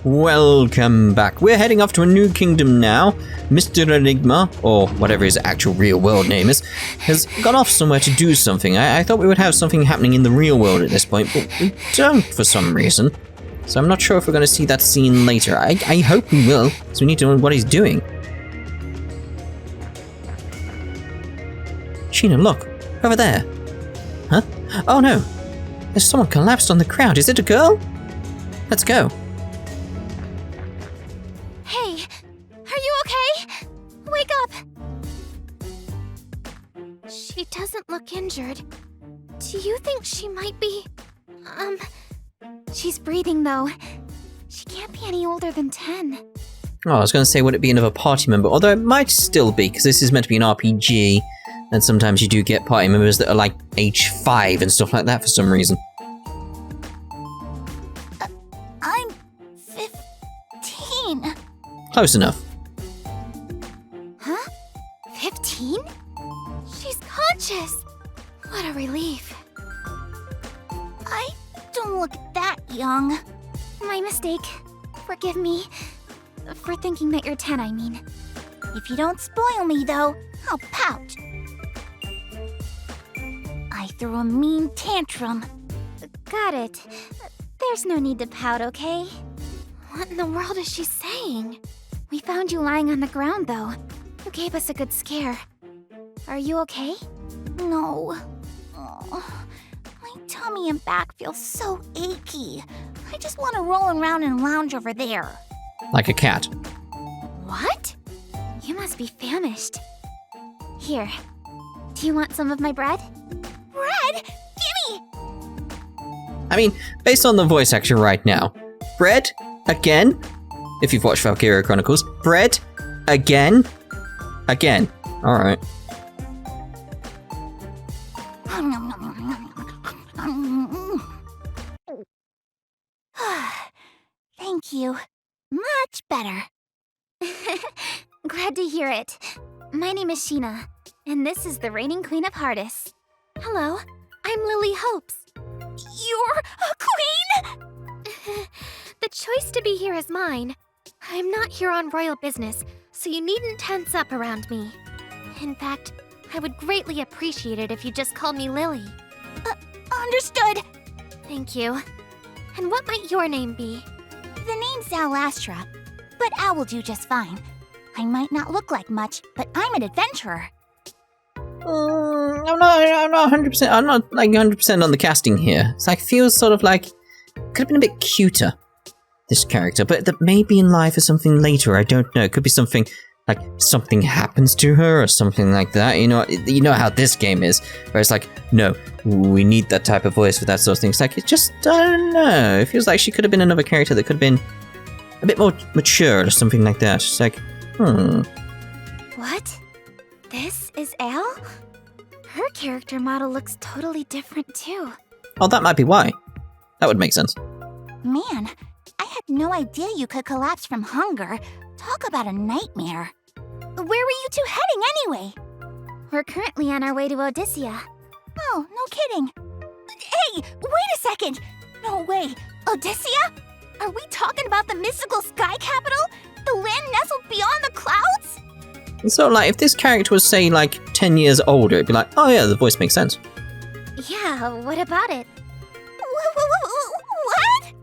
Welcome back. We're heading off to a new kingdom now. Mr. Enigma, or whatever his actual real world name is, has gone off somewhere to do something. I thought we would have something happening in the real world at this point, but we don't for some reason. So I'm not sure if we're going to see that scene later. I hope we will, so we need to know what he's doing. Sheena, look. Over there. Huh? Oh no. There's someone collapsed on the ground. Is it a girl? Let's go. Hey, are you okay? Wake up! She doesn't look injured. Do you think she might be... She's breathing though. She can't be any older than 10. Oh, I was going to say, would it be another party member? Although it might still be, because this is meant to be an RPG, and sometimes you do get party members that are like age 5 and stuff like that for some reason. I'm 15. Close enough. Huh? 15? She's conscious! What a relief. I don't look that young. My mistake. Forgive me. For thinking that you're 10, I mean. If you don't spoil me, though, I'll pout. I threw a mean tantrum. Got it. There's no need to pout, okay? What in the world is she saying? We found you lying on the ground, though. You gave us a good scare. Are you okay? No. Oh, my tummy and back feel so achy. I just want to roll around and lounge over there. Like a cat. What? You must be famished. Here. Do you want some of my bread? Bread? Gimme! I mean, based on the voice actor right now, bread? Again? If you've watched Valkyria Chronicles, bread? Again? Again. Alright. Thank you. Much better. Glad to hear it. My name is Sheena, and this is the reigning queen of Hardis. Hello, I'm Lily Hopes. You're a queen? The choice to be here is mine. I'm not here on royal business, so you needn't tense up around me. In fact, I would greatly appreciate it if you just called me Lily. Understood. Thank you. And what might your name be? The name's Zalastra, but Al will do just fine. I might not look like much, but I'm an adventurer. I'm not 100%. I'm not like 100% on the casting here. It's like feels sort of like could have been a bit cuter, this character, but that may be in life or something later. I don't know. It could be something like something happens to her or something like that. You know how this game is, where it's like, no, we need that type of voice for that sort of thing. It's like, it's just, I don't know. It feels like she could have been another character that could have been a bit more mature or something like that. It's like, What? This is Elle? Her character model looks totally different too. Oh, that might be why. That would make sense. Man, I had no idea you could collapse from hunger. Talk about a nightmare. Where were you two heading anyway? We're currently on our way to Odyssia. Oh, no kidding. Hey, wait a second. No way. Odyssia? Are we talking about the mystical sky capital? The land nestled beyond the clouds? So, like, if this character was, say, like, 10 years older, it'd be like, oh yeah, the voice makes sense. Yeah, what about it? What?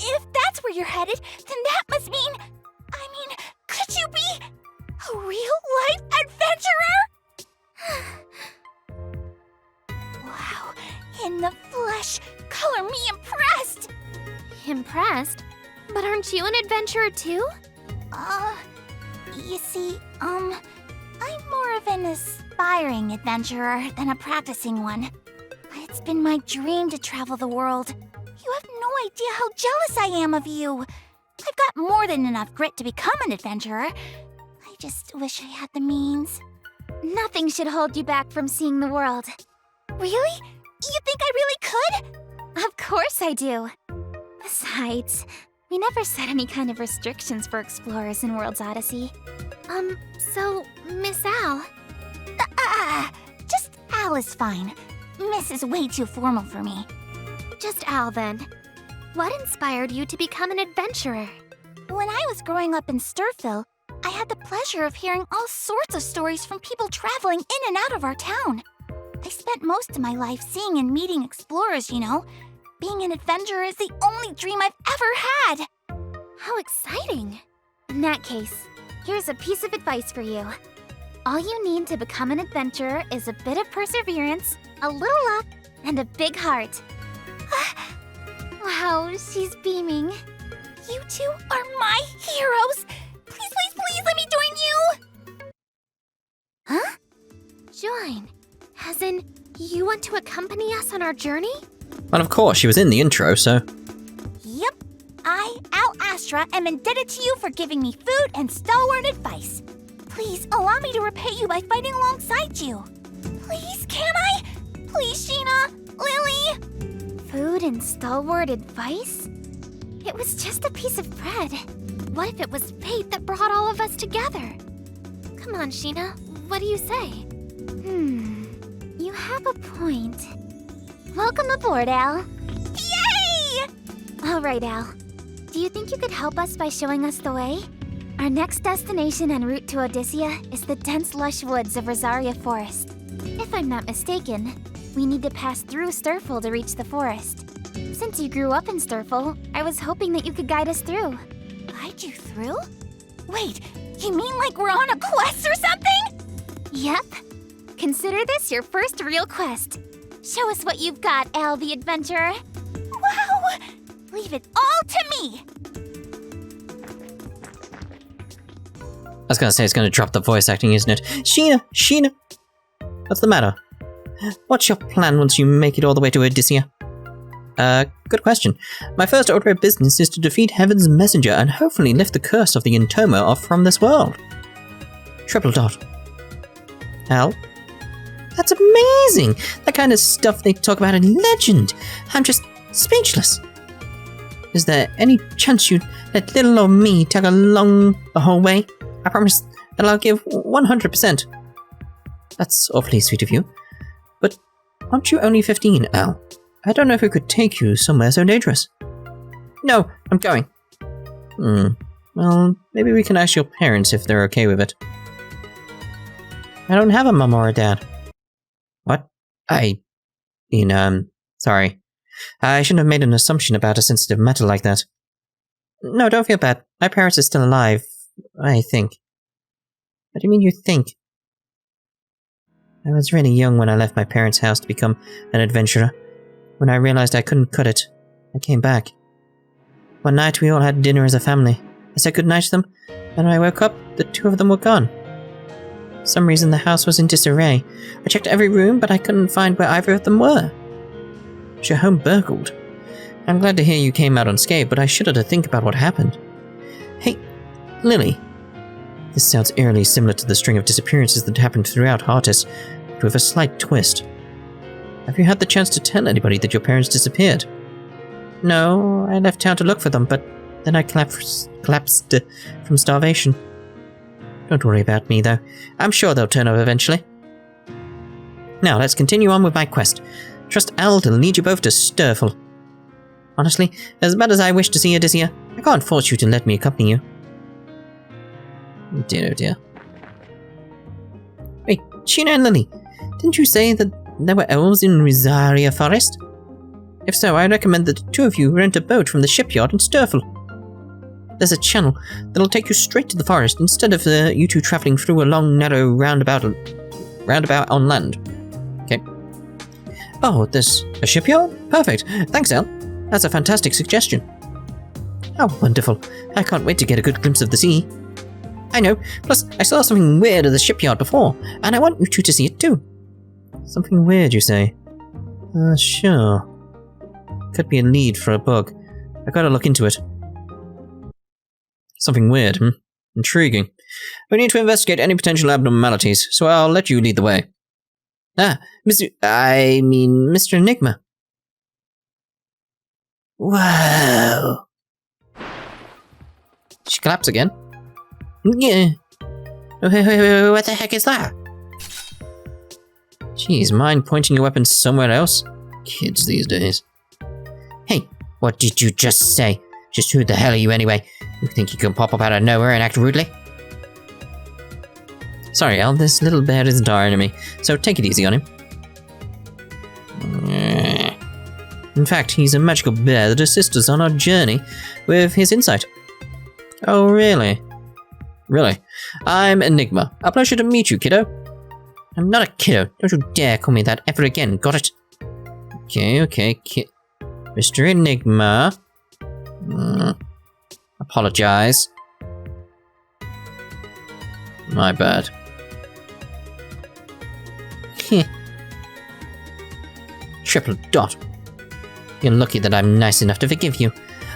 If that's where you're headed, then that must mean... could you be a real-life adventurer? Wow, in the flesh, color me impressed! Impressed? But aren't you an adventurer too? You see, I'm more of an aspiring adventurer than a practicing one. It's been my dream to travel the world. You have no idea how jealous I am of you. I've got more than enough grit to become an adventurer. I just wish I had the means. Nothing should hold you back from seeing the world. Really? You think I really could? Of course I do. Besides, we never set any kind of restrictions for explorers in World's Odyssey. So, Miss Al? Just Al is fine. Miss is way too formal for me. Just Al, then. What inspired you to become an adventurer? When I was growing up in Sturfil, I had the pleasure of hearing all sorts of stories from people traveling in and out of our town. I spent most of my life seeing and meeting explorers, you know. Being an adventurer is the only dream I've ever had. How exciting. In that case, here's a piece of advice for you. All you need to become an adventurer is a bit of perseverance, a little luck, and a big heart. Wow, she's beaming. You two are my heroes! Please, please, please let me join you! Huh? Join? As in, you want to accompany us on our journey? Well, of course, she was in the intro, so... Yep. I, Al Astra, am indebted to you for giving me food and stalwart advice. Please, allow me to repay you by fighting alongside you. Please, can I? Please, Sheena, Lily. Food and stalwart advice? It was just a piece of bread. What if it was fate that brought all of us together? Come on, Sheena, what do you say? You have a point. Welcome aboard, Al. Yay! All right, Al. Do you think you could help us by showing us the way? Our next destination en route to Odyssea is the dense lush woods of Rosaria Forest. If I'm not mistaken, we need to pass through Sturfil to reach the forest. Since you grew up in Sturfil, I was hoping that you could guide us through. Guide you through? Wait, you mean like we're on a quest or something? Yep. Consider this your first real quest. Show us what you've got, Al the Adventurer. Wow! Leave it all to me! I was gonna say it's gonna drop the voice acting, isn't it? Sheena! What's the matter? What's your plan once you make it all the way to Odyssea? Good question. My first order of business is to defeat Heaven's Messenger and hopefully lift the curse of the Intoma off from this world. Triple dot. Al? That's amazing! That kind of stuff they talk about in Legend! I'm just speechless. Is there any chance you'd let little old me tag along the whole way? I promise that I'll give 100%. That's awfully sweet of you. But aren't you only 15, Al? I don't know if it could take you somewhere so dangerous. No, I'm going. Well, maybe we can ask your parents if they're okay with it. I don't have a mum or a dad. What? Sorry. I shouldn't have made an assumption about a sensitive matter like that. No, don't feel bad. My parents are still alive, I think. What do you mean you think? I was really young when I left my parents' house to become an adventurer. When I realized I couldn't cut it, I came back. One night we all had dinner as a family. I said goodnight to them, and when I woke up, the two of them were gone. For some reason the house was in disarray. I checked every room, but I couldn't find where either of them were. Was your home burgled? I'm glad to hear you came out unscathed, but I shudder to think about what happened. Hey, Lily. This sounds eerily similar to the string of disappearances that happened throughout Heartis, but with a slight twist. Have you had the chance to tell anybody that your parents disappeared? No, I left town to look for them, but then I collapsed from starvation. Don't worry about me, though. I'm sure they'll turn up eventually. Now, let's continue on with my quest. Trust Al to lead you both to Sturfil. Honestly, as bad as I wish to see Odyssea, I can't force you to let me accompany you. Oh dear. Wait, Sheena and Lily, didn't you say that there were elves in Rosaria Forest? If so, I recommend that the two of you rent a boat from the shipyard in Sturfil. There's a channel that'll take you straight to the forest instead of you two travelling through a long, narrow roundabout on land. Okay. Oh, there's a shipyard? Perfect. Thanks, Al. That's a fantastic suggestion. How wonderful. I can't wait to get a good glimpse of the sea. I know. Plus, I saw something weird at the shipyard before, and I want you two to see it too. Something weird, you say? Sure. Could be a lead for a bug. I gotta look into it. Something weird, Intriguing. We need to investigate any potential abnormalities, so I'll let you lead the way. Mr. Enigma. Whoa. She collapsed again. Yeah. What the heck is that? Jeez, mind pointing your weapon somewhere else? Kids these days. Hey, what did you just say? Just who the hell are you anyway? You think you can pop up out of nowhere and act rudely? Sorry, Al, this little bear isn't our enemy, so take it easy on him. In fact, he's a magical bear that assists us on our journey with his insight. Oh, really? Really? I'm Enigma. A pleasure to meet you, kiddo. I'm not a kiddo. Don't you dare call me that ever again, got it? Okay, Mr. Enigma. Apologize. My bad. Triple dot. You're lucky that I'm nice enough to forgive you.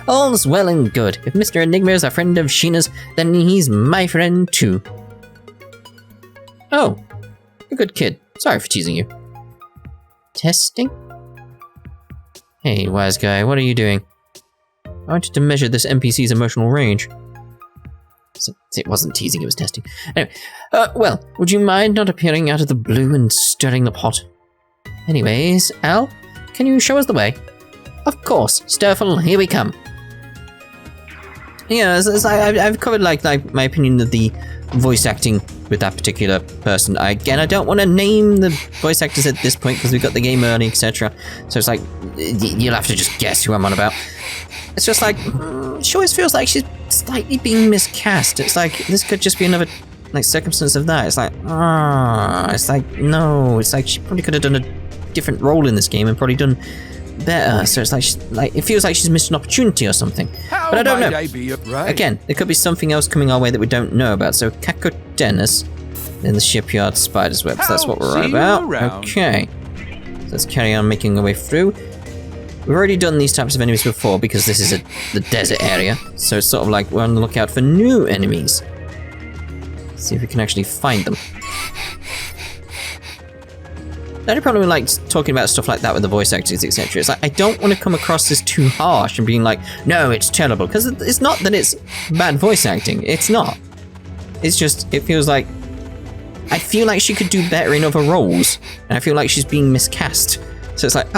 All's well and good. If Mr. Enigma is a friend of Sheena's, then he's my friend too. Oh, a good kid. Sorry for teasing you. Testing? Hey, wise guy, what are you doing? I wanted to measure this NPC's emotional range. So it wasn't teasing, it was testing. Anyway, well, would you mind not appearing out of the blue and stirring the pot? Anyways, Al, can you show us the way? Of course, Sturfil, here we come. Yeah, I've covered like my opinion of the voice acting with that particular person. I don't want to name the voice actors at this point because we've got the game early, etc. So it's like, you'll have to just guess who I'm on about. It's just like, she always feels like she's slightly being miscast. It's like, this could just be another like circumstance of that. It's like, it's like, no. It's like she probably could have done a different role in this game and probably done better. So it's like, it feels like she's missed an opportunity or something. But I don't know. Again, there could be something else coming our way that we don't know about. So Kako Dennis in the Shipyards Spider's Web. So that's what we're on about. Okay. So let's carry on making our way through. We've already done these types of enemies before because this is the desert area. So it's sort of like we're on the lookout for new enemies. Let's see if we can actually find them. The only problem with like talking about stuff like that with the voice actors, etc. is like I don't want to come across as too harsh and being like, no, it's terrible. Because it's not that it's bad voice acting. It's not. It's just, it feels like, I feel like she could do better in other roles. And I feel like she's being miscast. So it's like,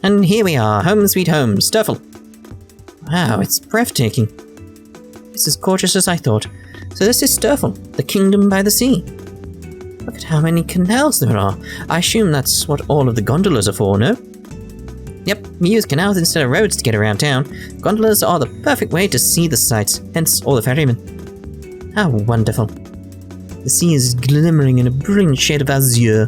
And here we are, home sweet home, Sturfil. Wow, it's breathtaking. It's as gorgeous as I thought. So this is Sturfil, the kingdom by the sea. Look at how many canals there are. I assume that's what all of the gondolas are for, no? Yep, we use canals instead of roads to get around town. Gondolas are the perfect way to see the sights, hence all the ferrymen. How wonderful. The sea is glimmering in a brilliant shade of azure.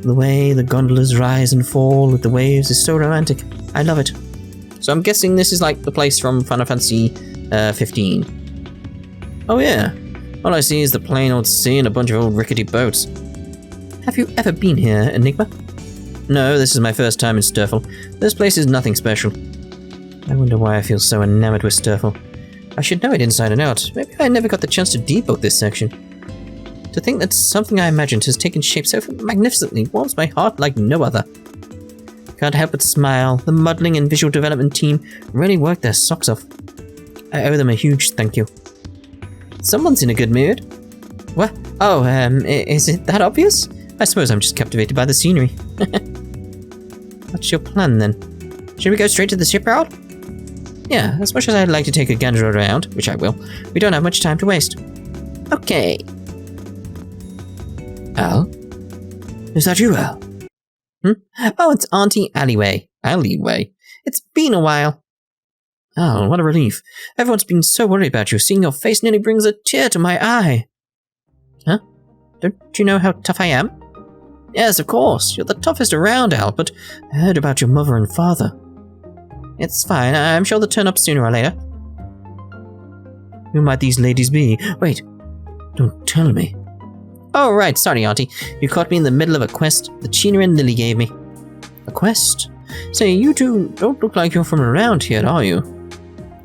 The way the gondolas rise and fall with the waves is so romantic. I love it. So I'm guessing this is like the place from Final Fantasy 15. Oh yeah, all I see is the plain old sea and a bunch of old rickety boats. Have you ever been here, Enigma? No, this is my first time in Sturfil. This place is nothing special. I wonder why I feel so enamored with Sturfil. I should know it inside and out. Maybe I never got the chance to debug this section. To think that something I imagined has taken shape so magnificently warms my heart like no other. Can't help but smile. The modelling and visual development team really worked their socks off. I owe them a huge thank you. Someone's in a good mood. What? Oh, is it that obvious? I suppose I'm just captivated by the scenery. What's your plan then? Should we go straight to the shipyard? Yeah, as much as I'd like to take a gander around, which I will, we don't have much time to waste. Okay. Al? Is that you, Al? Oh, it's Auntie Alleyway. Alleyway? It's been a while. Oh, what a relief. Everyone's been so worried about you. Seeing your face nearly brings a tear to my eye. Huh? Don't you know how tough I am? Yes, of course. You're the toughest around, Al, but I heard about your mother and father. It's fine. I'm sure they'll turn up sooner or later. Who might these ladies be? Wait. Don't tell me. Oh, right. Sorry, Auntie. You caught me in the middle of a quest that Sheena and Lily gave me. A quest? Say, you two don't look like you're from around here, are you?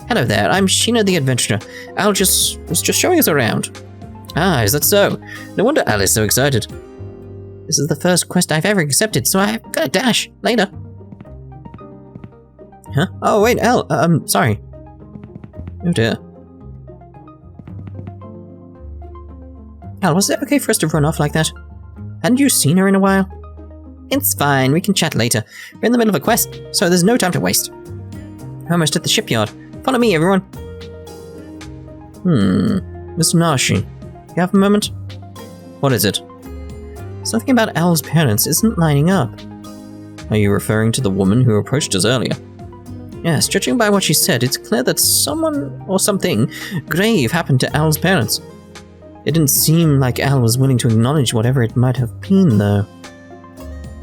Hello there, I'm Sheena the Adventurer. Al was just showing us around. Ah, is that so? No wonder Al is so excited. This is the first quest I've ever accepted, so I've got to dash. Later. Huh? Oh, wait, Al, sorry. Oh dear. Al, was it okay for us to run off like that? Hadn't you seen her in a while? It's fine, we can chat later. We're in the middle of a quest, so there's no time to waste. Almost at the shipyard. Follow me, everyone. Miss Nashi, you have a moment? What is it? Something about Al's parents isn't lining up. Are you referring to the woman who approached us earlier? Yes, judging by what she said, it's clear that someone or something grave happened to Al's parents. It didn't seem like Al was willing to acknowledge whatever it might have been, though.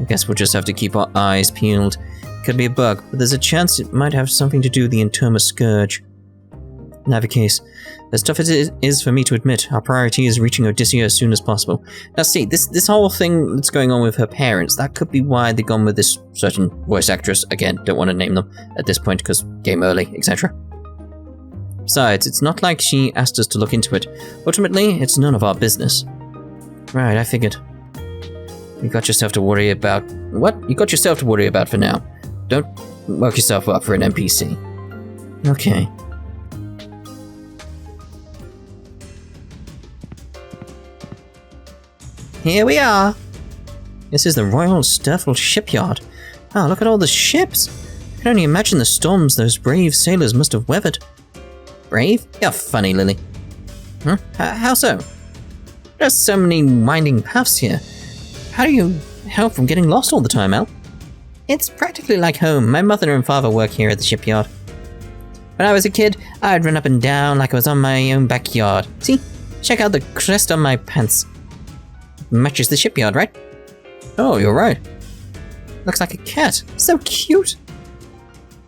I guess we'll just have to keep our eyes peeled. Could be a bug, but there's a chance it might have something to do with the Interma Scourge. In either case, as tough as it is for me to admit, our priority is reaching Odysseia as soon as possible. Now see, this whole thing that's going on with her parents, that could be why they've gone with this certain voice actress. Again, don't want to name them at this point because game early, etc. Besides, it's not like she asked us to look into it. Ultimately, it's none of our business. Right, I figured. You got yourself to worry about... What? You got yourself to worry about for now. Don't work yourself up for an NPC. Okay. Here we are! This is the Royal Sturfil Shipyard. Oh, look at all the ships! I can only imagine the storms those brave sailors must have weathered. Brave? You're funny, Lily. Huh? How so? There's so many winding paths here. How do you help from getting lost all the time, Al? It's practically like home. My mother and father work here at the shipyard. When I was a kid, I'd run up and down like I was on my own backyard. See? Check out the crest on my pants. Matches the shipyard, right? Oh, you're right. Looks like a cat. So cute.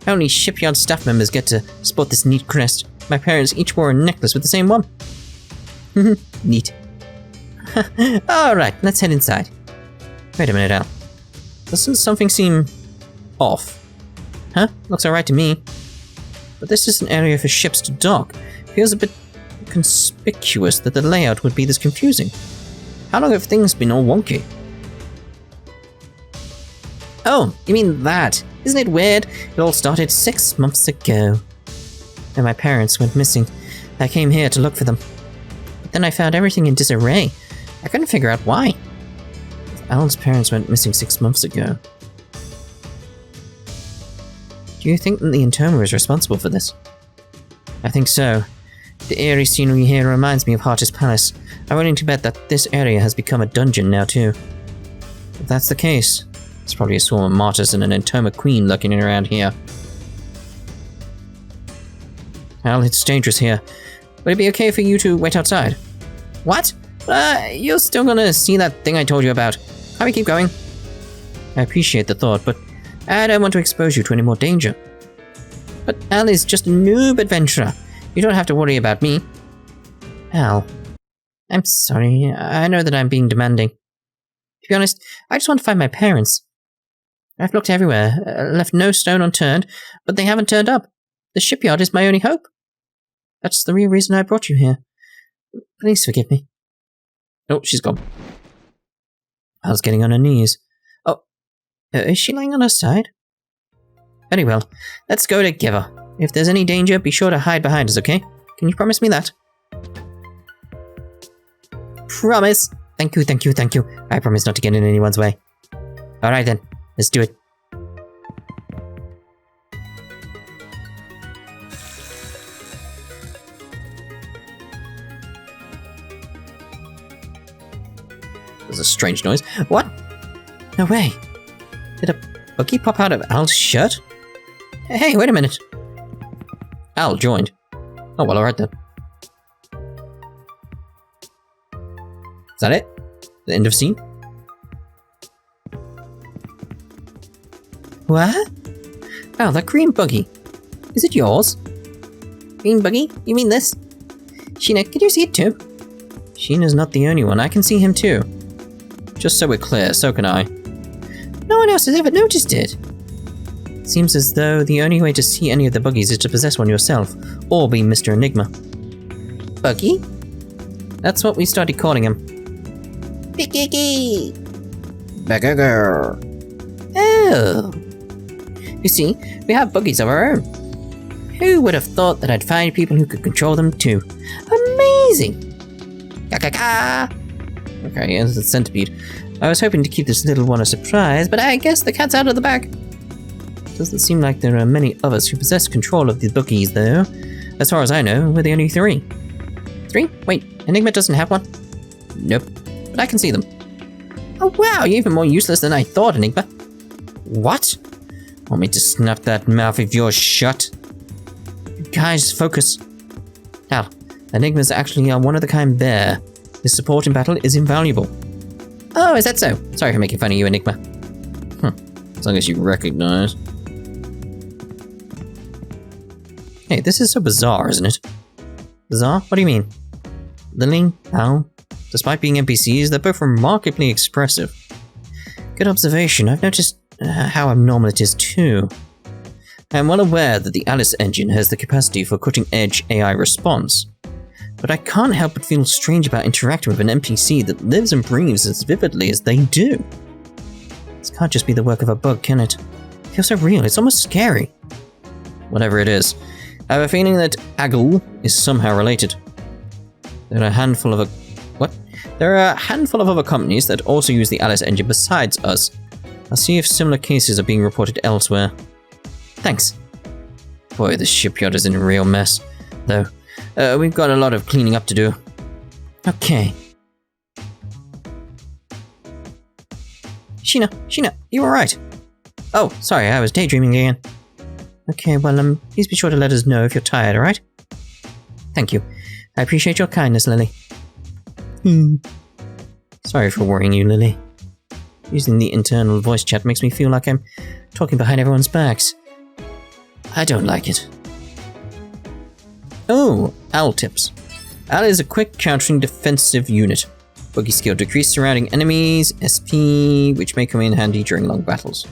Only shipyard staff members get to sport this neat crest. My parents each wore a necklace with the same one. Neat. Alright, let's head inside. Wait a minute, Al. Doesn't something seem off? Huh? Looks alright to me. But this is an area for ships to dock. Feels a bit conspicuous that the layout would be this confusing. How long have things been all wonky? Oh, you mean that? Isn't it weird? It all started 6 months ago. When my parents went missing, I came here to look for them. But then I found everything in disarray. I couldn't figure out why. If Alan's parents went missing 6 months ago... Do you think that the Interma is responsible for this? I think so. The eerie scenery here reminds me of Hartis Palace. I'm willing to bet that this area has become a dungeon now too. If that's the case, there's probably a swarm of martyrs and an Interma queen lurking around here. Well, it's dangerous here. Would it be okay for you to wait outside? What? You're still gonna see that thing I told you about. Can we keep going? I appreciate the thought, but I don't want to expose you to any more danger. But Al is just a noob adventurer. You don't have to worry about me. Al, I'm sorry. I know that I'm being demanding. To be honest, I just want to find my parents. I've looked everywhere, left no stone unturned, but they haven't turned up. The shipyard is my only hope. That's the real reason I brought you here. Please forgive me. Oh, she's gone. Al's getting on her knees. Oh, is she lying on her side? Very well. Let's go together. If there's any danger, be sure to hide behind us, okay? Can you promise me that? Promise! Thank you, thank you, thank you. I promise not to get in anyone's way. Alright then, let's do it. There's a strange noise. What? No way. Did a buggy pop out of Al's shirt? Hey, wait a minute. Al joined. Oh, well, alright then. Is that it? The end of scene? What? Oh, that green buggy. Is it yours? Green buggy? You mean this? Sheena, can you see it too? Sheena's not the only one. I can see him too. Just so we're clear, so can I. No one else has ever noticed it. Seems as though the only way to see any of the buggies is to possess one yourself, or be Mr. Enigma. Buggy? That's what we started calling him. Biggie! Bagger. Oh. You see, we have buggies of our own. Who would have thought that I'd find people who could control them too? Amazing! Ka-ka-ka! Okay, it's the centipede. I was hoping to keep this little one a surprise, but I guess the cat's out of the bag. Doesn't seem like there are many others who possess control of the bookies, though. As far as I know, we're the only 3. 3? Wait, Enigma doesn't have one? Nope, but I can see them. Oh wow, you're even more useless than I thought, Enigma. What? Want me to snap that mouth of yours shut? Guys, focus. Now, Enigma's actually a one-of-a-kind bear. His support in battle is invaluable. Oh, is that so? Sorry for making fun of you, Enigma. As long as you recognize. Hey, this is so bizarre, isn't it? Bizarre? What do you mean? Lily, Al, despite being NPCs, they're both remarkably expressive. Good observation. I've noticed how abnormal it is too. I am well aware that the Alice engine has the capacity for cutting-edge AI response, but I can't help but feel strange about interacting with an NPC that lives and breathes as vividly as they do. This can't just be the work of a bug, can it? It feels so real, it's almost scary. Whatever it is, I have a feeling that Aggle is somehow related. There are a handful of other companies that also use the Alice engine besides us. I'll see if similar cases are being reported elsewhere. Thanks. Boy, the shipyard is in a real mess, though. We've got a lot of cleaning up to do. Okay. Sheena, you alright? Oh, sorry, I was daydreaming again. Okay, well, please be sure to let us know if you're tired, alright? Thank you. I appreciate your kindness, Lily. Sorry for worrying you, Lily. Using the internal voice chat makes me feel like I'm talking behind everyone's backs. I don't like it. Oh, Al tips. Al is a quick countering defensive unit. Boogie skill decrease surrounding enemies, SP, which may come in handy during long battles.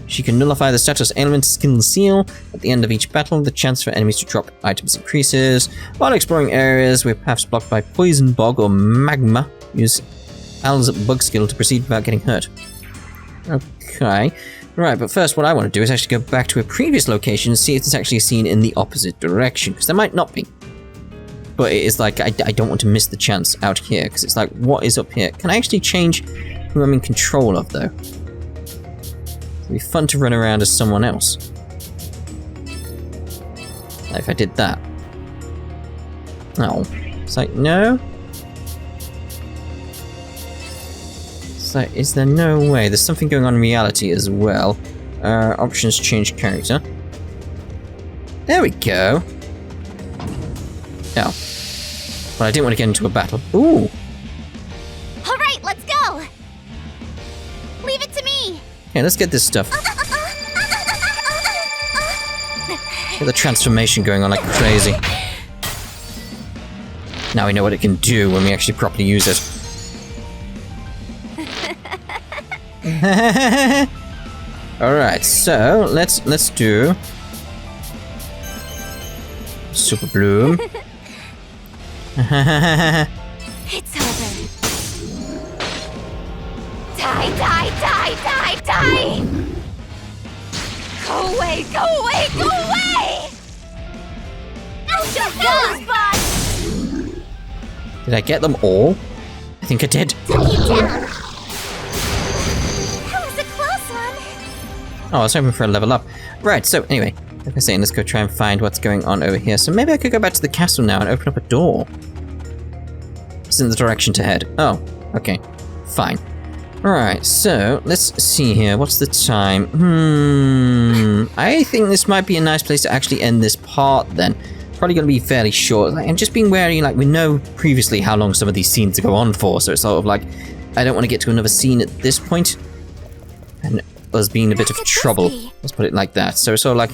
She can nullify the status ailment skill seal. At the end of each battle, the chance for enemies to drop items increases. While exploring areas with paths blocked by poison, bog, or magma, use Al's bug skill to proceed without getting hurt. Okay. Right, but first what I want to do is actually go back to a previous location and see if there's actually a scene in the opposite direction, because there might not be. But it is like, I don't want to miss the chance out here, because it's like, what is up here? Can I actually change who I'm in control of, though? It'd be fun to run around as someone else. Like if I did that. Oh. It's like, no? So, is there no way? There's something going on in reality as well. Options change character. There we go. Oh. But I didn't want to get into a battle. Ooh! Alright, let's go! Leave it to me! Okay, let's get this stuff. Get the transformation going on like crazy. Now we know what it can do when we actually properly use it. Alright, so let's do Super Bloom. It's over. Die, die, die, die, die! Go away, go away, go away! Out your nose, boss! Did I get them all? I think I did. Take it down! That was a close one. Oh, I was hoping for a level up. Right, so anyway, like I was saying, let's go try and find what's going on over here. So maybe I could go back to the castle now and open up a door. It's in the direction to head. Oh, okay. Fine. Alright, so let's see here. What's the time? I think this might be a nice place to actually end this part then. Probably going to be fairly short. Like, I'm just being wary, like we know previously how long some of these scenes go on for, so it's sort of like, I don't want to get to another scene at this point. And us being a bit of trouble. Let's put it like that. So it's sort of like,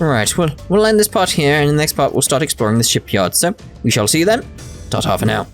alright, we'll end this part here, and in the next part we'll start exploring the shipyard. So, we shall see you then. Ta-ta for now.